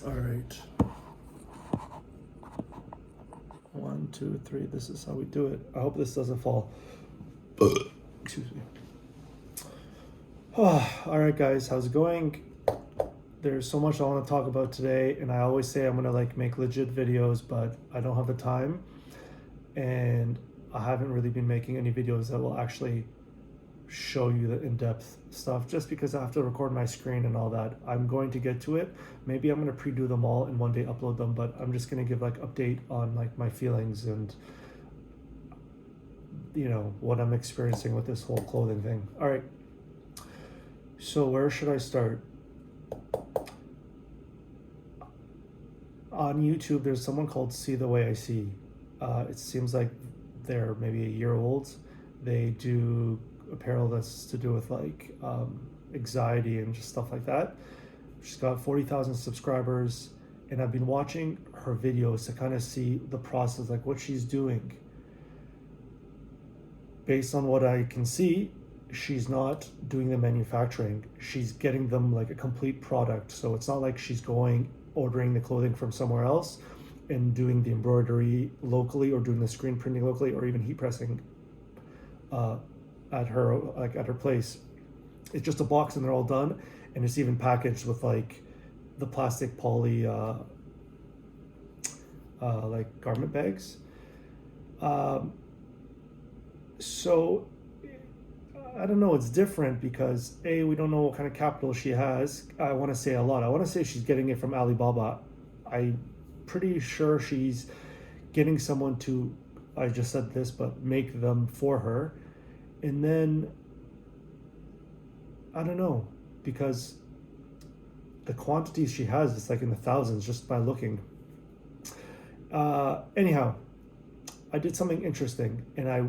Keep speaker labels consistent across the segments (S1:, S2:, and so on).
S1: All right. 1, 2, 3. This is how we do it. I hope this doesn't fall. Excuse me. All right, guys. How's it going? There's so much I want to talk about today, and I always say I'm gonna make legit videos, but I don't have the time, and I haven't really been making any videos that will actually show you the in-depth stuff just because I have to record my screen and all that. I'm going to get to it. Maybe I'm going to pre-do them all and one day upload them, but I'm just going to give update on my feelings and what I'm experiencing with this whole clothing thing. All right, so where should I start? On YouTube there's someone called See the Way I See. It seems like they're maybe a year old. They do apparel that's to do with anxiety and just stuff like that. She's got 40,000 subscribers, and I've been watching her videos to kind of see the process, what she's doing. Based on what I can see, she's not doing the manufacturing. She's getting them a complete product. So it's not like she's ordering the clothing from somewhere else and doing the embroidery locally or doing the screen printing locally or even heat pressing at her place. It's just a box and they're all done, and it's even packaged with the plastic poly garment bags. So I don't know, it's different because we don't know what kind of capital she has. I want to say a lot. I want to say she's getting it from Alibaba. I'm pretty sure she's getting someone to, I just said this, but make them for her. And then I don't know, because the quantities she has, it's in the thousands just by looking. Anyhow, I did something interesting and I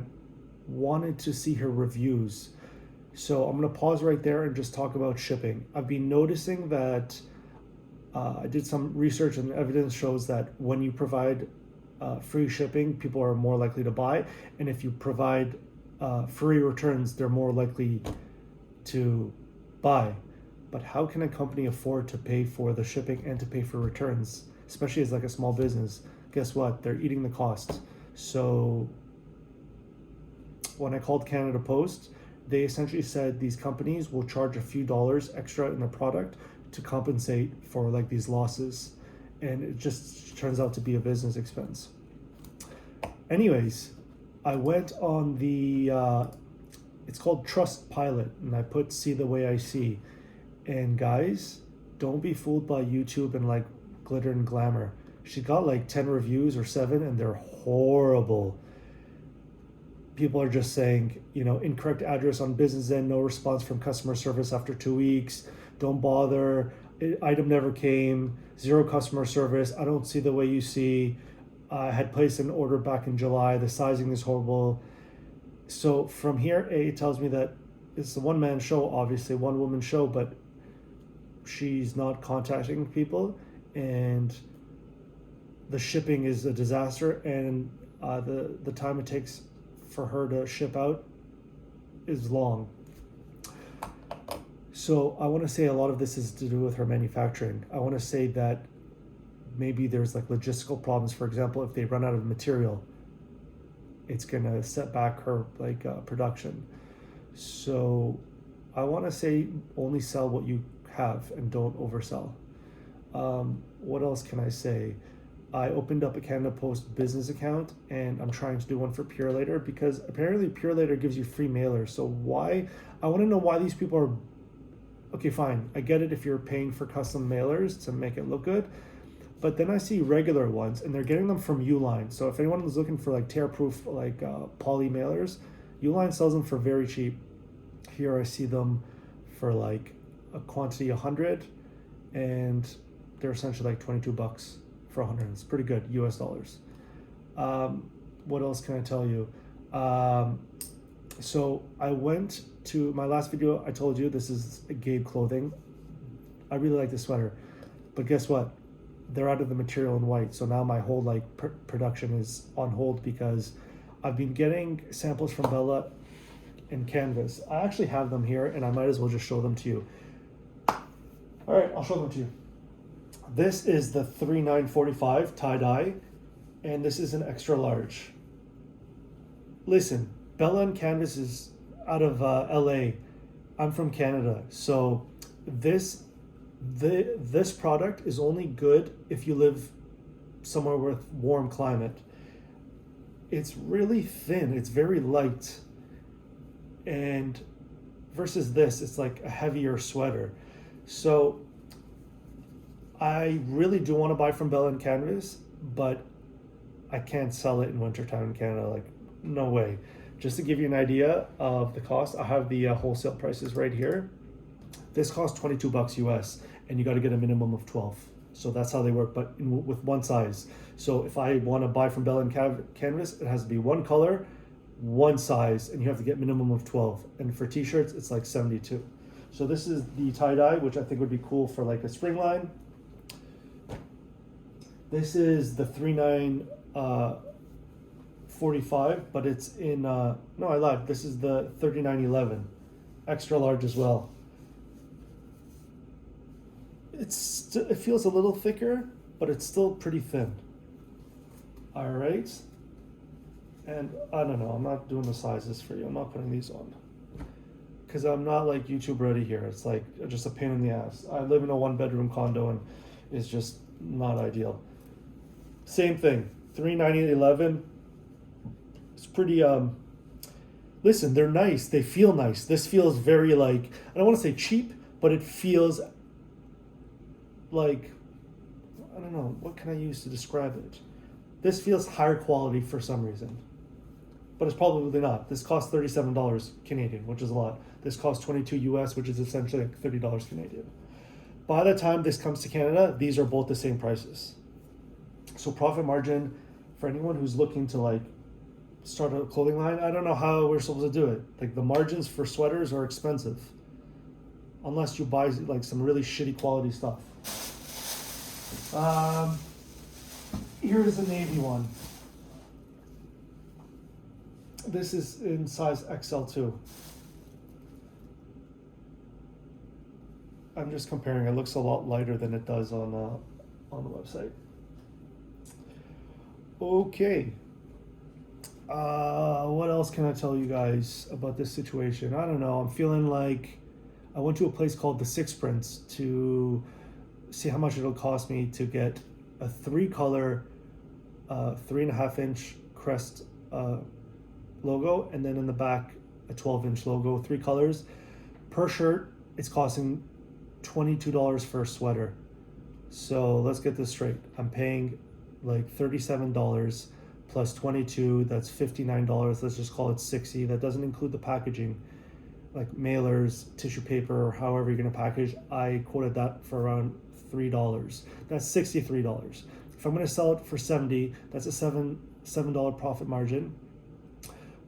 S1: wanted to see her reviews. So I'm going to pause right there and just talk about shipping. I've been noticing that I did some research and evidence shows that when you provide free shipping, people are more likely to buy. And if you provide free returns, they're more likely to buy. But how can a company afford to pay for the shipping and to pay for returns, especially as a small business? Guess what? They're eating the cost. So when I called Canada Post, they essentially said these companies will charge a few dollars extra in the product to compensate for these losses, and it just turns out to be a business expense. Anyways, I went on the it's called Trust Pilot, and I put See the Way I See. And guys, don't be fooled by YouTube and glitter and glamour. She got 10 reviews or 7, and they're horrible. People are just saying, incorrect address on business end, no response from customer service after 2 weeks, don't bother, item never came, 0 customer service, I don't see the way you see, I had placed an order back in July, the sizing is horrible. So from here, it tells me that it's a one-man show, obviously, one-woman show, but she's not contacting people, and the shipping is a disaster, and the time it takes for her to ship out is long. So I want to say a lot of this is to do with her manufacturing. I want to say that maybe there's logistical problems. For example, if they run out of material, it's going to set back her production. So I want to say only sell what you have and don't oversell. What else can I say? I opened up a Canada Post business account, and I'm trying to do one for Pure Later because apparently Pure Later gives you free mailers. So why? I want to know why these people are, okay, fine. I get it if you're paying for custom mailers to make it look good, but then I see regular ones and they're getting them from Uline. So if anyone is looking for tear-proof poly mailers, Uline sells them for very cheap. Here I see them for a quantity 100, and they're essentially $22 for 100. It's pretty good, US dollars. What else can I tell you? So I went to my last video. I told you this is Gabe clothing. I really like this sweater, but guess what? They're out of the material in white. So now my whole production is on hold because I've been getting samples from Bella and Canvas. I actually have them here, and I might as well just show them to you. All right, I'll show them to you. This is the 3945 tie-dye, and this is an extra large. Listen, bella+canvas is out of LA. I'm from Canada, so this this product is only good if you live somewhere with warm climate. It's really thin, it's very light, and versus this, it's like a heavier sweater. So I really do want to buy from bella+canvas, but I can't sell it in wintertime in Canada. Like, no way. Just to give you an idea of the cost, I have the wholesale prices right here. This costs $22 US, and you got to get a minimum of 12. So that's how they work, but with one size. So if I want to buy from bella+canvas, it has to be one color, one size, and you have to get minimum of 12. And for t-shirts, it's like 72. So this is the tie-dye, which I think would be cool for like a spring line. This is the 3945, but it's in, no, I lied. This is the 3911, extra large as well. It feels a little thicker, but it's still pretty thin. All right. And I don't know, I'm not doing the sizes for you. I'm not putting these on because I'm not like YouTube ready here. It's like just a pain in the ass. I live in a 1-bedroom condo and it's just not ideal. Same thing, 3911. It's pretty, listen, they're nice. They feel nice. This feels very like, I don't want to say cheap, but it feels like, I don't know, what can I use to describe it? This feels higher quality for some reason, but it's probably not. This costs $37 Canadian, which is a lot. This costs 22 US, which is essentially like $30 Canadian. By the time this comes to Canada, these are both the same prices. So profit margin for anyone who's looking to like start a clothing line, I don't know how we're supposed to do it. Like the margins for sweaters are expensive unless you buy like some really shitty quality stuff. Here's a navy one. This is in size XL2. I'm just comparing. It looks a lot lighter than it does on the website. Okay. What else can I tell you guys about this situation? I don't know. I'm feeling like I went to a place called the Six Prints to see how much it'll cost me to get a 3-color, 3.5-inch crest logo, and then in the back a 12-inch logo, 3 colors. Per shirt, it's costing $22 for a sweater. So let's get this straight. I'm paying like $37 plus 22, that's $59. Let's just call it 60. That doesn't include the packaging, like mailers, tissue paper, or however you're gonna package. I quoted that for around $3. That's $63. If I'm gonna sell it for 70, that's a $7 profit margin.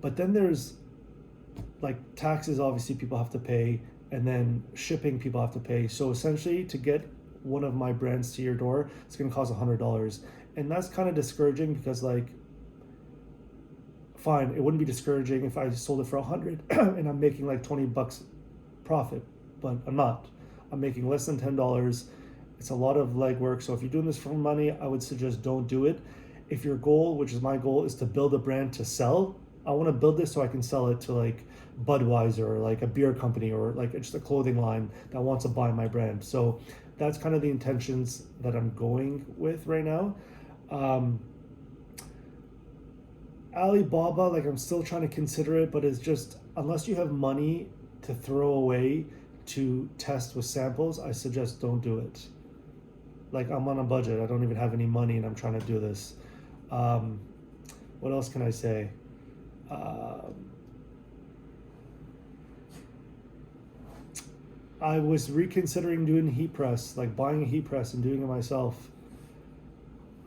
S1: But then there's like taxes, obviously people have to pay, and then shipping people have to pay. So essentially to get one of my brands to your door, it's gonna cost $100. And that's kind of discouraging because like, fine, it wouldn't be discouraging if I sold it for 100 and I'm making like 20 bucks profit, but I'm not. I'm making less than $10. It's a lot of legwork. So if you're doing this for money, I would suggest don't do it. If your goal, which is my goal, is to build a brand to sell, I want to build this so I can sell it to like Budweiser or like a beer company or like just a clothing line that wants to buy my brand. So that's kind of the intentions that I'm going with right now. Alibaba, like I'm still trying to consider it, but it's just, unless you have money to throw away to test with samples, I suggest don't do it. Like I'm on a budget, I don't even have any money and I'm trying to do this. What else can I say? I was reconsidering doing heat press, like buying a heat press and doing it myself.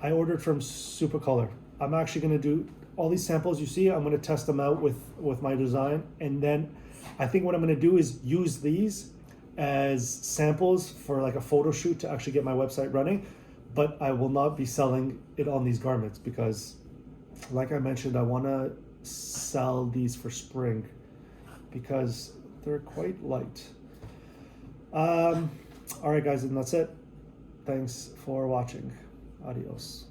S1: I ordered from Supercolor. I'm actually gonna do all these samples you see, I'm gonna test them out with my design, and then I think what I'm gonna do is use these as samples for like a photo shoot to actually get my website running, but I will not be selling it on these garments because, like I mentioned, I wanna sell these for spring because they're quite light. All right, guys, and that's it. Thanks for watching. Adios.